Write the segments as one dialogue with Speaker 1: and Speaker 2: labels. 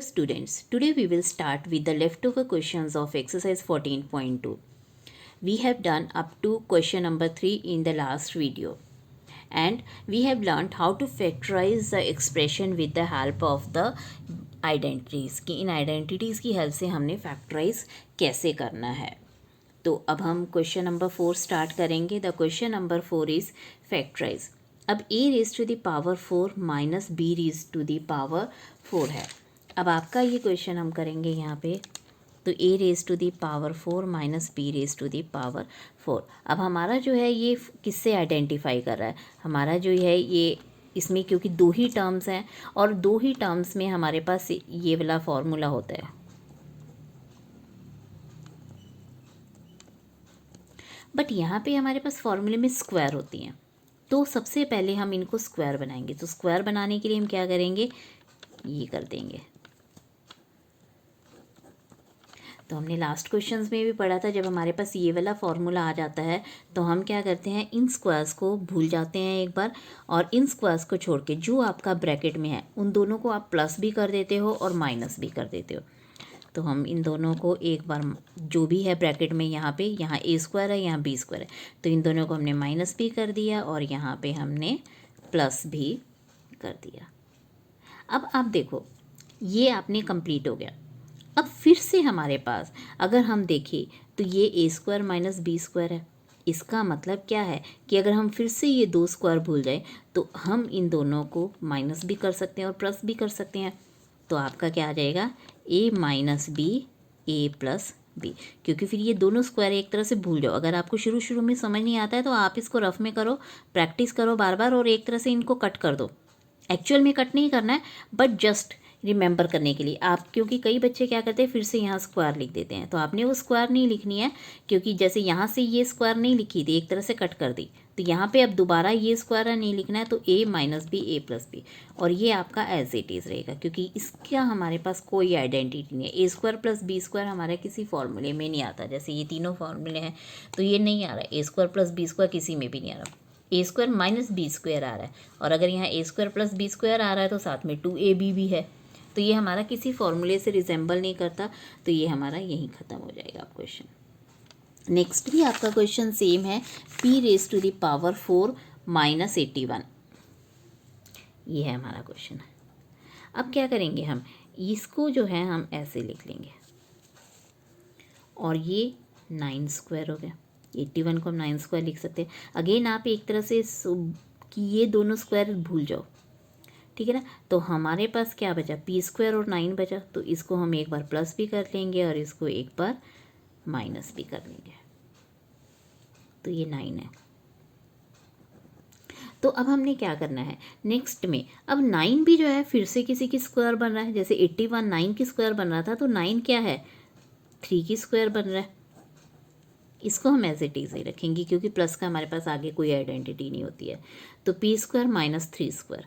Speaker 1: students, today we will start with the leftover questions of exercise 14.2. We have done up to question number 3 in the last video and we have learned how to factorize the expression with the help of the identities कि इन identities की help से हमने factorise कैसे करना है। तो अब हम क्वेश्चन नंबर 4 स्टार्ट करेंगे। The question number 4 is factorise. अब a raise to the power 4 minus b raise to the power 4 है। अब आपका ये क्वेश्चन हम करेंगे यहाँ पे, तो a raise to the power 4 minus b raise to the power 4। अब हमारा जो है ये किससे आइडेंटिफाई कर रहा है, हमारा जो है ये इसमें क्योंकि दो ही टर्म्स हैं और दो ही टर्म्स में हमारे पास ये वाला फॉर्मूला होता है, बट यहाँ पे हमारे पास फॉर्मूले में स्क्वायर होती हैं। तो सबसे पहले हम इनको स्क्वायर बनाएंगे। तो स्क्वायर बनाने के लिए हम क्या करेंगे, ये कर देंगे। तो हमने लास्ट क्वेश्चंस में भी पढ़ा था, जब हमारे पास ये वाला फॉर्मूला आ जाता है तो हम क्या करते हैं, इन स्क्वायर्स को भूल जाते हैं एक बार, और इन स्क्वायर्स को छोड़ के जो आपका ब्रैकेट में है उन दोनों को आप प्लस भी कर देते हो और माइनस भी कर देते हो। तो हम इन दोनों को एक बार जो भी है ब्रैकेट में, यहाँ पे यहाँ ए स्क्वायर है, यहाँ बी स्क्वायर है, तो इन दोनों को हमने माइनस भी कर दिया और यहाँ पे हमने प्लस भी कर दिया। अब आप देखो ये आपने कंप्लीट हो गया। अब फिर से हमारे पास अगर हम देखें तो ये ए स्क्वायर माइनस बी स्क्वायर है। इसका मतलब क्या है कि अगर हम फिर से ये दो स्क्वायर भूल जाए तो हम इन दोनों को माइनस भी कर सकते हैं और प्लस भी कर सकते हैं। तो आपका क्या आ जाएगा, ए माइनस बी ए प्लस बी, क्योंकि फिर ये दोनों स्क्वायर एक तरह से भूल जाओ। अगर आपको शुरू शुरू में समझ नहीं आता है तो आप इसको रफ में करो, प्रैक्टिस करो बार बार और एक तरह से इनको कट कर दो। एक्चुअल में कट नहीं करना है बट जस्ट रिमेंबर करने के लिए आप, क्योंकि कई बच्चे क्या करते हैं फिर से यहाँ स्क्वायर लिख देते हैं, तो आपने वो स्क्वायर नहीं लिखनी है, क्योंकि जैसे यहाँ से ये स्क्वायर नहीं लिखी थी, एक तरह से कट कर दी, तो यहाँ पे अब दोबारा ये स्क्वायर नहीं लिखना है। तो ए माइनस बी ए प्लस बी, और ये आपका एज इट इज़ रहेगा, क्योंकि इसका हमारे पास कोई आइडेंटिटी नहीं है। ए स्क्वायर प्लस बी स्क्वायर हमारे किसी फॉर्मूले में नहीं आता, जैसे ये तीनों फॉर्मूले हैं तो ये नहीं आ रहा है। ए स्क्वायर प्लस बी स्क्वायर किसी में भी नहीं आ रहा, ए स्क्वायर माइनस बी स्क्वायर आ रहा है, और अगर यहाँ ए स्क्वायर प्लस बी स्क्वायर आ रहा है तो साथ में 2ab भी है, तो ये हमारा किसी फॉर्मूले से रिजेंबल नहीं करता, तो ये हमारा यहीं ख़त्म हो जाएगा क्वेश्चन। नेक्स्ट भी आपका क्वेश्चन सेम है, p raise to the power 4 minus 81, ये है हमारा क्वेश्चन। अब क्या करेंगे, हम इसको जो है हम ऐसे लिख लेंगे, और ये 9 स्क्वायर हो गया, 81 को हम 9 स्क्वायर लिख सकते हैं। अगेन आप एक तरह से कि ये दोनों स्क्वायर भूल जाओ, ठीक है ना। तो हमारे पास क्या बचा, पी स्क्वायर और 9 बचा, तो इसको हम एक बार प्लस भी कर लेंगे और इसको एक बार माइनस भी कर लेंगे, तो ये 9 है। तो अब हमने क्या करना है नेक्स्ट में, अब 9 भी जो है फिर से किसी की स्क्वायर बन रहा है, जैसे 81 9 की स्क्वायर बन रहा था, तो 9 क्या है 3 की स्क्वायर बन रहा है। इसको हम एज इट इज़ ही रखेंगे, क्योंकि प्लस का हमारे पास आगे कोई आइडेंटिटी नहीं होती है। तो पी स्क्वायर माइनस 3 स्क्वायर,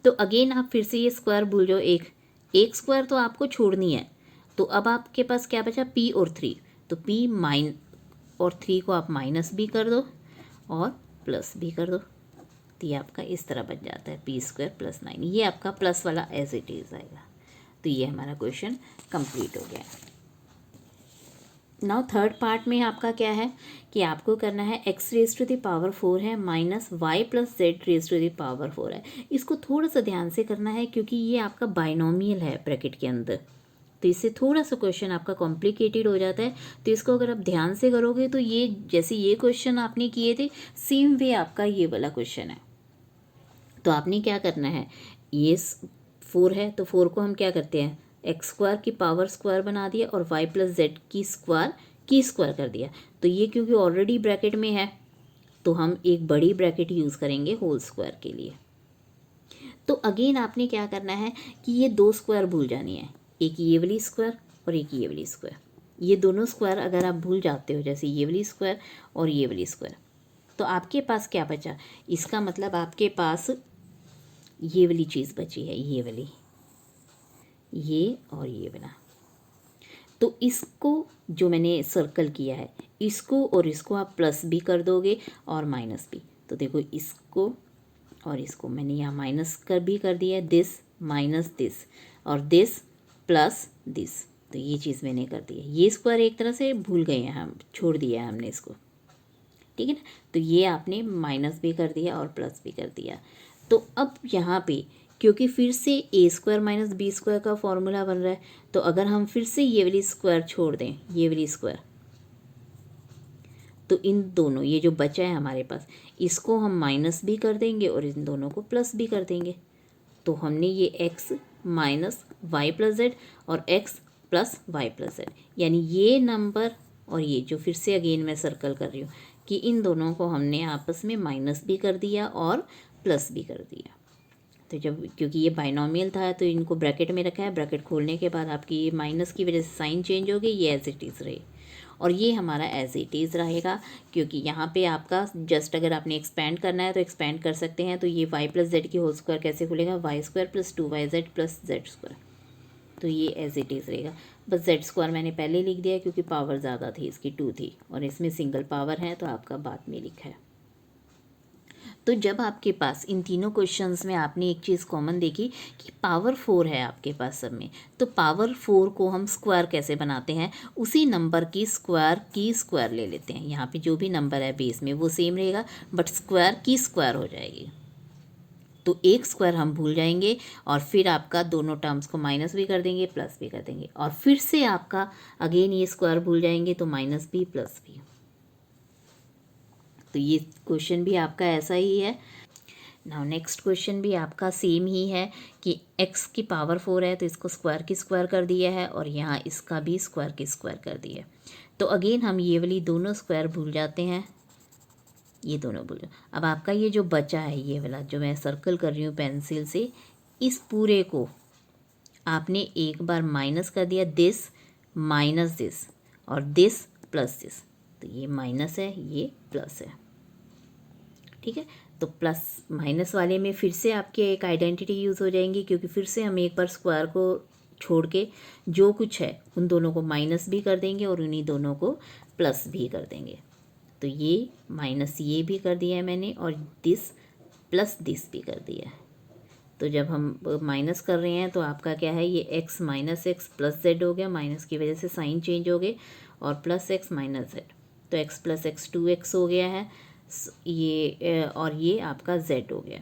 Speaker 1: तो अगेन आप फिर से ये स्क्वायर भूल जाओ, एक स्क्वायर तो आपको छोड़नी है। तो अब आपके पास क्या बचा, p और 3, तो p माइन और 3 को आप माइनस भी कर दो और प्लस भी कर दो, तो ये आपका इस तरह बन जाता है पी स्क्वायर प्लस 9, ये आपका प्लस वाला एज इट इज़ आएगा। तो ये हमारा क्वेश्चन कंप्लीट हो गया। नाउ थर्ड पार्ट में आपका क्या है कि आपको करना है x raise to the power 4 है minus y plus Z raise to the power 4 है। इसको थोड़ा सा ध्यान से करना है, क्योंकि ये आपका बाइनोमियल है ब्रैकेट के अंदर, तो इससे थोड़ा सा क्वेश्चन आपका कॉम्प्लिकेटेड हो जाता है। तो इसको अगर आप ध्यान से करोगे तो ये जैसे ये क्वेश्चन आपने किए थे सेम वे आपका ये वाला क्वेश्चन है। तो आपने क्या करना है, ये 4 है तो 4 को हम क्या करते हैं एक्स स्क्वायर की पावर स्क्वायर बना दिया और वाई प्लस जेड की स्क्वायर कर दिया। तो ये क्योंकि ऑलरेडी ब्रैकेट में है तो हम एक बड़ी ब्रैकेट यूज़ करेंगे होल स्क्वायर के लिए। तो अगेन आपने क्या करना है कि ये दो स्क्वायर भूल जानी है, एक ये वाली स्क्वायर और एक ये वाली स्क्वायर। ये दोनों स्क्वायर अगर आप भूल जाते हो, जैसे ये वाली स्क्वायर और ये वाली स्क्वायर, तो आपके पास क्या बचा, इसका मतलब आपके पास ये वाली चीज़ बची है, ये वाली, ये और ये वाला। तो इसको जो मैंने सर्कल किया है इसको और इसको आप प्लस भी कर दोगे और माइनस भी। तो देखो इसको और इसको मैंने यहाँ माइनस कर दिया, दिस माइनस दिस और दिस प्लस दिस। तो ये चीज़ मैंने कर दी है। ये स्क्वायर एक तरह से भूल गए हैं हम, छोड़ दिया है हमने इसको, ठीक है ना। तो ये आपने माइनस भी कर दिया और प्लस भी कर दिया। तो अब यहाँ पे क्योंकि फिर से ए स्क्वायर माइनस बी स्क्वायर का फॉर्मूला बन रहा है, तो अगर हम फिर से ये वाली स्क्वायर छोड़ दें, ये वाली स्क्वायर, तो इन दोनों ये जो बचा है हमारे पास, इसको हम माइनस भी कर देंगे और इन दोनों को प्लस भी कर देंगे। तो हमने ये X minus Y plus Z और X plus Y plus Z, यानी ये नंबर और ये जो फिर से अगेन मैं सर्कल कर रही हूँ कि इन दोनों को हमने आपस में माइनस भी कर दिया और प्लस भी कर दिया। तो जब क्योंकि ये बाइनोमियल था तो इनको ब्रैकेट में रखा है, ब्रैकेट खोलने के बाद आपकी ये माइनस की वजह से साइन चेंज हो गई, ये एज इट इज़ रहे और ये हमारा एज इट इज़ रहेगा। क्योंकि यहाँ पे आपका जस्ट अगर आपने एक्सपेंड करना है तो एक्सपेंड कर सकते हैं। तो ये वाई प्लस जेड की होल स्क्वायर कैसे खुलेगा, Y square plus 2yz plus Z square. तो ये एज इट इज़ रहेगा। बस जेड स्क्वायर मैंने पहले लिख दिया क्योंकि पावर ज़्यादा थी, इसकी 2 थी और इसमें सिंगल पावर है तो आपका बाद में लिखा है। तो जब आपके पास इन तीनों क्वेश्चंस में आपने एक चीज़ कॉमन देखी कि पावर 4 है आपके पास सब में, तो पावर 4 को हम स्क्वायर कैसे बनाते हैं, उसी नंबर की स्क्वायर ले लेते हैं। यहाँ पे जो भी नंबर है बेस में वो सेम रहेगा, बट स्क्वायर की स्क्वायर हो जाएगी। तो एक स्क्वायर हम भूल जाएंगे और फिर आपका दोनों टर्म्स को माइनस भी कर देंगे प्लस भी कर देंगे और फिर से आपका अगेन ये स्क्वायर भूल जाएंगे तो माइनस भी प्लस भी। तो ये क्वेश्चन भी आपका ऐसा ही है। नाउ नेक्स्ट क्वेश्चन भी आपका सेम ही है कि x की पावर 4 है तो इसको स्क्वायर की स्क्वायर कर दिया है और यहाँ इसका भी स्क्वायर की स्क्वायर कर दिया है। तो अगेन हम ये वाली दोनों स्क्वायर भूल जाते हैं, ये दोनों भूल जाओ। अब आपका ये जो बचा है ये वाला जो मैं सर्कल कर रही हूँ पेंसिल से, इस पूरे को आपने एक बार माइनस कर दिया, दिस माइनस दिस और दिस प्लस दिस। तो ये माइनस है ये प्लस है, ठीक है। तो प्लस माइनस वाले में फिर से आपके एक आइडेंटिटी यूज़ हो जाएंगी क्योंकि फिर से हम एक बार स्क्वायर को छोड़ के जो कुछ है उन दोनों को माइनस भी कर देंगे और उन्हीं दोनों को प्लस भी कर देंगे। तो ये माइनस ये भी कर दिया है मैंने और दिस प्लस दिस भी कर दिया है। तो जब हम माइनस कर रहे हैं तो आपका क्या है, ये X minus x plus Z हो गया, माइनस की वजह से साइन चेंज हो गए और प्लस एक्स माइनस जेड। तो एक्स प्लस एक्स 2x हो गया है ये और ये आपका z हो गया।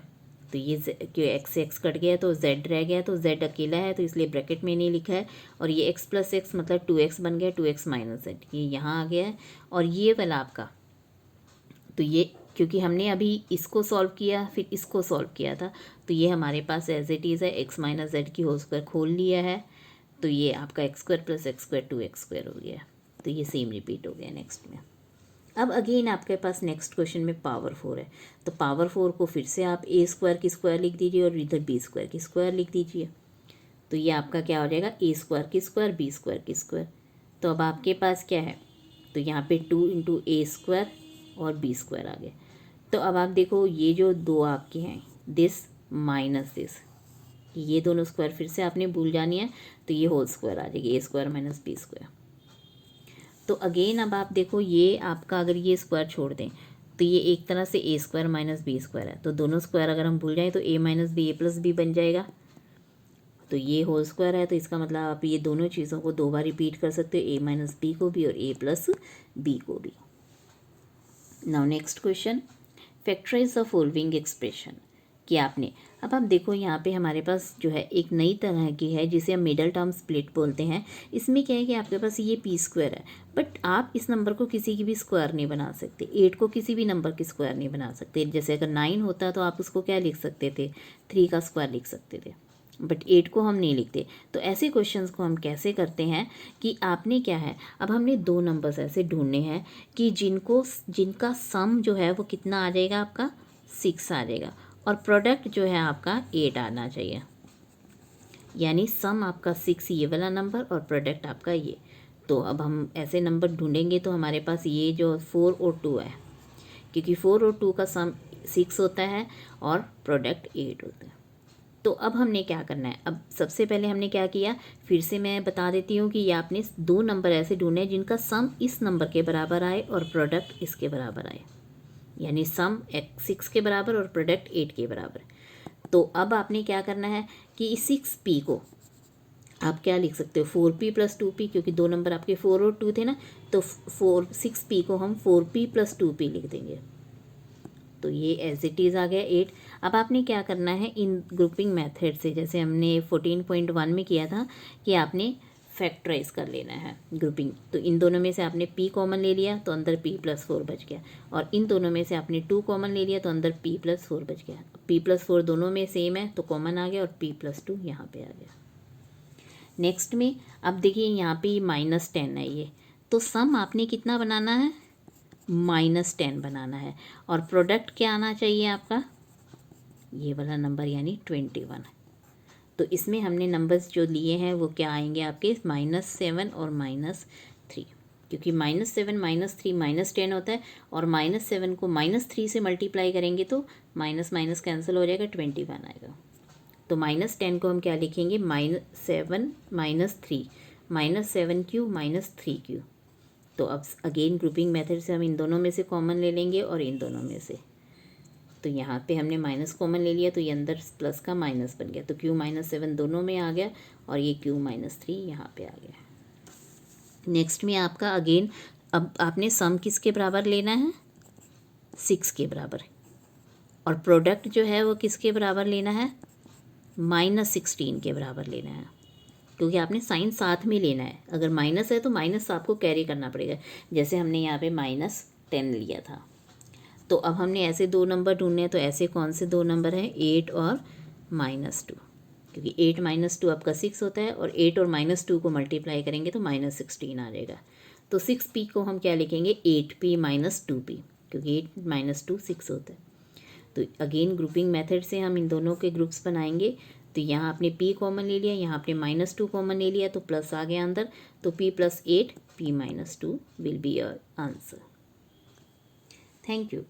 Speaker 1: तो ये क्यों x से x कट गया तो z रह गया, तो z अकेला है तो इसलिए ब्रैकेट में नहीं लिखा है और ये x प्लस एक्स मतलब 2x बन गया, 2x माइनस जेड ये यहाँ आ गया है। और ये वाला आपका, तो ये क्योंकि हमने अभी इसको सॉल्व किया फिर इसको सॉल्व किया था तो ये हमारे पास एज इट इज़ है, x माइनस जेड की होल स्क्वायर खोल लिया है तो ये आपका x square plus x square 2x square हो गया। तो ये सेम रिपीट हो गया नेक्स्ट में। अब अगेन आपके पास नेक्स्ट क्वेश्चन में पावर 4 है तो पावर 4 को फिर से आप ए स्क्वायर की स्क्वायर लिख दीजिए और इधर बी स्क्वायर की स्क्वायर लिख दीजिए। तो ये आपका क्या हो जाएगा, ए स्क्वायर की स्क्वायर बी स्क्वायर की स्क्वायर। तो अब आपके पास क्या है, तो यहाँ पे 2 इंटू ए स्क्वायर और बी स्क्वायर आ गया। तो अब आप देखो ये जो दो आपके हैं दिस माइनस दिस, ये दोनों स्क्वायर फिर से आपने भूल जानी है तो ये होल स्क्वायर आ जाएगी, ए स्क्वायर माइनस बी स्क्वायर। तो अगेन अब आप देखो ये आपका अगर ये स्क्वायर छोड़ दें तो ये एक तरह से ए स्क्वायर माइनस बी स्क्वायर है। तो दोनों स्क्वायर अगर हम भूल जाएं तो ए माइनस बी ए प्लस बी बन जाएगा। तो ये होल स्क्वायर है तो इसका मतलब आप ये दोनों चीज़ों को दो बार रिपीट कर सकते हो, ए माइनस बी को भी और ए प्लस बी को भी। Now next question, factorise the following expression कि आपने, अब आप देखो यहाँ पे हमारे पास जो है एक नई तरह की है जिसे हम मिडल टर्म स्प्लिट बोलते हैं। इसमें क्या है कि आपके पास ये पी स्क्वायर है बट आप इस नंबर को किसी की भी स्क्वायर नहीं बना सकते, 8 को किसी भी नंबर की स्क्वायर नहीं बना सकते। जैसे अगर 9 होता तो आप उसको क्या लिख सकते थे, 3 का स्क्वायर लिख सकते थे, बट 8 को हम नहीं लिखते। तो ऐसे क्वेश्चंस को हम कैसे करते हैं कि आपने क्या है, अब हमने दो नंबर्स ऐसे ढूंढने हैं कि जिनका सम जो है वो कितना आ जाएगा, आपका 6 आ जाएगा और प्रोडक्ट जो है आपका 8 आना चाहिए। यानी सम आपका 6 ये वाला नंबर और प्रोडक्ट आपका ये। तो अब हम ऐसे नंबर ढूंढेंगे तो हमारे पास ये जो 4 और 2 है, क्योंकि 4 और 2 का सम 6 होता है और प्रोडक्ट 8 होता है। तो अब हमने क्या करना है, अब सबसे पहले हमने क्या किया, फिर से मैं बता देती हूँ कि ये आपने दो नंबर ऐसे ढूंढे हैं जिनका सम इस नंबर के बराबर आए और प्रोडक्ट इसके बराबर आए, यानी सम 6 के बराबर और प्रोडक्ट 8 के बराबर। तो अब आपने क्या करना है कि 6p को आप क्या लिख सकते हो 4p + 2p, क्योंकि दो नंबर आपके 4 और 2 थे ना, तो 6p को हम 4p + 2p लिख देंगे। तो ये एज इट इज़ आ गया 8। अब आपने क्या करना है इन ग्रुपिंग मेथड से, जैसे हमने 14.1 में किया था कि आपने फैक्टराइज कर लेना है ग्रुपिंग। तो इन दोनों में से आपने p कॉमन ले लिया तो अंदर p + 4 बच गया, और इन दोनों में से आपने 2 कॉमन ले लिया तो अंदर p + 4 बच गया। p + 4 दोनों में सेम है तो कॉमन आ गया, और p + 2 यहाँ पे आ गया। नेक्स्ट में अब देखिए यहाँ पे -10 है ये, तो सम आपने कितना बनाना है, -10 बनाना है, और प्रोडक्ट क्या आना चाहिए आपका, ये वाला नंबर यानी 21। तो इसमें हमने नंबर्स जो लिए हैं वो क्या आएंगे आपके, -7 और -3, क्योंकि -7 -3 -10 होता है, और -7 को -3 से मल्टीप्लाई करेंगे तो माइनस माइनस कैंसिल हो जाएगा, 21 आएगा। तो -10 को हम क्या लिखेंगे, -7 -3, -7q -3q। तो अब अगेन ग्रुपिंग मेथड से हम इन दोनों में से कॉमन ले लेंगे और इन दोनों में से, तो यहाँ पे हमने माइनस कॉमन ले लिया तो ये अंदर प्लस का माइनस बन गया, तो q -7 दोनों में आ गया, और ये q -3 यहाँ पे आ गया। नेक्स्ट में आपका अगेन अब आपने सम किसके बराबर लेना है, 6 के बराबर, और प्रोडक्ट जो है वो किसके बराबर लेना है, -16 के बराबर लेना है, क्योंकि आपने साइन साथ में लेना है। अगर माइनस है तो माइनस आपको कैरी करना पड़ेगा, जैसे हमने यहाँ पे -10 लिया था। तो अब हमने ऐसे दो नंबर ढूंढने हैं, तो ऐसे कौन से दो नंबर हैं, 8 और -2, क्योंकि 8 - 2 आपका 6 होता है, और 8 और -2 को मल्टीप्लाई करेंगे तो -16 आ जाएगा। तो 6p को हम क्या लिखेंगे, 8p - 2p, क्योंकि 8 - 2 6 होता है। तो अगेन ग्रुपिंग मेथड से हम इन दोनों के ग्रुप्स बनाएंगे। तो यहाँ आपने p कॉमन ले लिया, यहाँ आपने -2 कॉमन ले लिया, तो प्लस आ गया अंदर, तो p + 8 p - 2 will be your answer. Thank you.